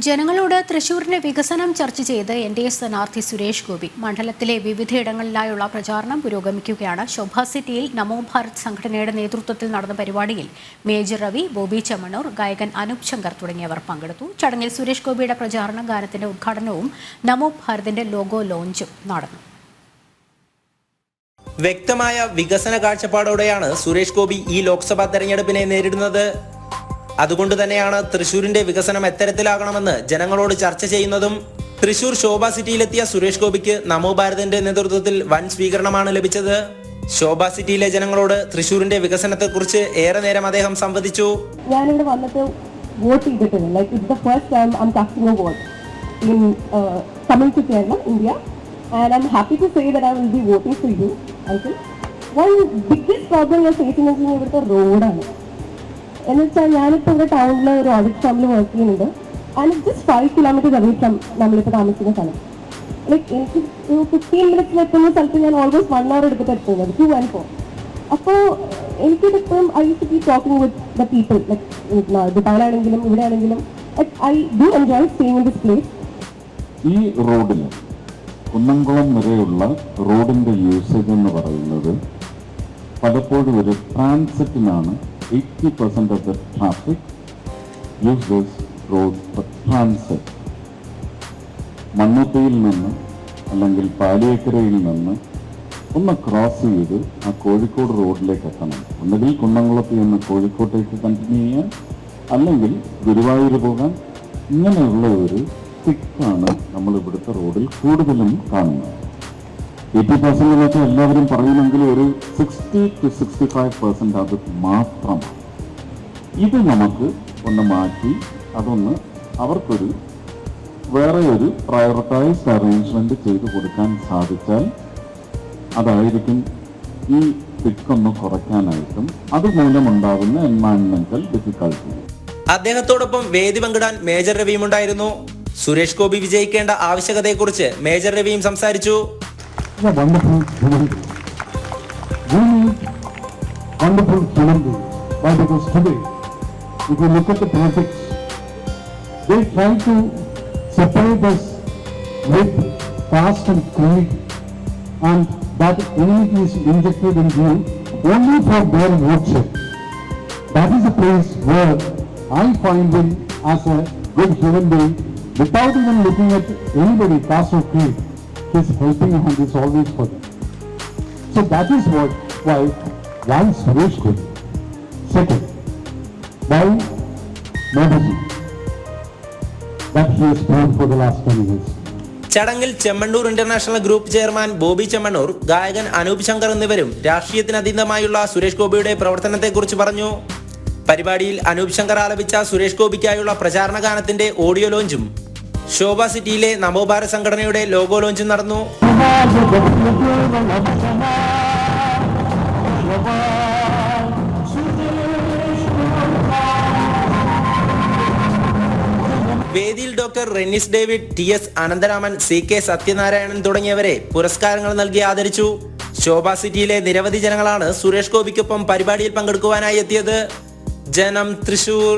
ജനങ്ങളോട് തൃശൂരിന്റെ വികസനം ചർച്ച ചെയ്ത് എൻ.ഡി.എ സ്ഥാനാർത്ഥി സുരേഷ് ഗോപി. മണ്ഡലത്തിലെ വിവിധയിടങ്ങളിലായുള്ള പ്രചാരണം പുരോഗമിക്കുകയാണ്. ശോഭ സിറ്റിയിൽ നമോ ഭാരത് സംഘടനയുടെ നേതൃത്വത്തിൽ നടന്ന പരിപാടിയിൽ മേജർ രവി, ബോബി ചെമ്മണ്ണൂർ, ഗായകൻ അനൂപ് ശങ്കർ തുടങ്ങിയവർ പങ്കെടുത്തു. ചടങ്ങിൽ സുരേഷ് ഗോപിയുടെ പ്രചാരണ ഗാനത്തിന്റെ ഉദ്ഘാടനവും നമോ ഭാരതിന്റെ ലോഗോ ലോഞ്ചും നടന്നു. വ്യക്തമായ വികസന കാഴ്ചപ്പാടോടെയാണ് സുരേഷ് ഗോപി ഈ ലോക്സഭാ തെരഞ്ഞെടുപ്പിനെ നേരിടുന്നത്. അതുകൊണ്ട് തന്നെയാണ് തൃശൂരിന്റെ വികസനം എത്തരത്തിലാകണമെന്ന് ജനങ്ങളോട് ചർച്ച ചെയ്യുന്നതും. തൃശൂർ ശോഭ സിറ്റിയിലെത്തിയ സുരേഷ് ഗോപിക്ക് നമോ ഭാരതിന്റെ നേതൃത്വത്തിൽ വൻ സ്വീകരണമാണ് ലഭിച്ചത്. ശോഭ സിറ്റിയിലെ ജനങ്ങളോട് തൃശൂരിന്റെ വികസനത്തെക്കുറിച്ച് ഏറെ നേരം അദ്ദേഹം സംവദിച്ചു. ഞാനിവിടെ വന്നിട്ട് വോട്ട് ചെയ്തിട്ടുണ്ട്. Like it's the first time I am casting a vote in coming to Kerala, India, and I'm happy to say that I will be voting for you, uncle. One biggest problem we are facing is ഇവിടുത്തെ റോഡാണ്. എന്ന് വെച്ചാൽ ഞാനിപ്പോൾ ഇവിടെ ടൗണിൽ ഒരു audit ഫാമിൽ work ചെയ്യുന്നുണ്ട്. And it just 5 kilometers away from നമ്മളിപ്പോൾ താമസിക്കുന്ന സ്ഥലം. ലൈക്ക് എനിക്ക് 15 minutes എത്തുന്ന സ്ഥലത്ത് ഞാൻ ഓൾമോസ്റ്റ് 1 hour എടുത്തിട്ട് എത്തുന്നത് 2 and 4. അപ്പോൾ എനിക്കിതിപ്പം I use to be talking with the people, like ദുബായിലാണെങ്കിലും ഇവിടെ ആണെങ്കിലും I do enjoy staying in this place. ഈ റോഡിൽ കുന്നംകുളം വരെയുള്ള റോഡിൻ്റെ യൂസേജ് എന്ന് പറയുന്നത് പലപ്പോഴും ഒരു ട്രാൻസിറ്റിനാണ്. 80% of the traffic use this road for transit. മണ്ണുത്തിയിൽ നിന്ന് അല്ലെങ്കിൽ പാലിയേക്കരയിൽ നിന്ന് ഒന്ന് ക്രോസ് ചെയ്ത് ആ കോഴിക്കോട് റോഡിലേക്ക് എത്തണം. ഒന്നുകിൽ കുന്നംകുളത്ത് നിന്ന് കോഴിക്കോട്ടേക്ക് കണ്ടിന്യൂ ചെയ്യാൻ, അല്ലെങ്കിൽ ഗുരുവായൂർ പോകാൻ. ഇങ്ങനെയുള്ള ഒരു തിക്കാണ് നമ്മൾ ഇവിടുത്തെ റോഡിൽ കൂടുതലും കാണുന്നത്. 80% എല്ലാവരും പറയുമെങ്കിൽ ഒരു 60 to 65% അത് മാത്രമാണ്. ഇത് നമുക്ക് ഒന്ന് മാറ്റി അതൊന്ന് അവർക്കൊരു വേറെ ഒരു പ്രയോറിറ്റൈസ്ഡ് അറേഞ്ച്മെന്റ് ചെയ്തു കൊടുക്കാൻ സാധിച്ചാൽ അതായിരിക്കും ഈ തിക്കൊന്ന് കുറയ്ക്കാനായിട്ടും അതുമൂലമുണ്ടാകുന്ന എൻവയൺമെന്റൽ ഡിഫിക്കൽട്ടി. അദ്ദേഹത്തോടൊപ്പം വേദി പങ്കിടാൻ മേജർ രവിയും ഉണ്ടായിരുന്നു. സുരേഷ് ഗോപി വിജയിക്കേണ്ട ആവശ്യകതയെക്കുറിച്ച് മേജർ രവിയും സംസാരിച്ചു. A wonderful human being. We need wonderful human beings. Why? Because today, if you look at the politics, they try to separate us with caste and creed, and that enmity is injected into you only for their vote share. That is the place where I find him as a good human being, without even looking at anybody, caste or creed. His helping hand is always for them. So that is why Suresh Gopi. Second, why Modi, that he has done for the last 10 years. ചടങ്ങിൽ Chemmanur international group chairman Bobby Chemmanur, ഗായകൻ അനൂപ് ശങ്കർ എന്നിവരും രാഷ്ട്രീയത്തിനതീതമായുള്ള സുരേഷ് ഗോപിയുടെ പ്രവർത്തനത്തെക്കുറിച്ച് പറഞ്ഞു. പരിപാടിയിൽ അനൂപ് ശങ്കർ ആലപിച്ച സുരേഷ് ഗോപിക്കായുള്ള പ്രചാരണ ഗാനത്തിന്റെ ഓഡിയോ ലോഞ്ചും ശോഭ സിറ്റിയിലെ നമോ ഭാരത് സംഘടനയുടെ ലോഗോ ലോഞ്ചും നടന്നു. വേദിയിൽ doctor Rennis David, TS. Anantharaman, CK. Sathyanarayanan തുടങ്ങിയവരെ പുരസ്കാരങ്ങൾ നൽകി ആദരിച്ചു. ശോഭ സിറ്റിയിലെ നിരവധി ജനങ്ങളാണ് സുരേഷ് ഗോപിക്കൊപ്പം പരിപാടിയിൽ പങ്കെടുക്കുവാനായി എത്തിയത്. ജനം, തൃശൂർ.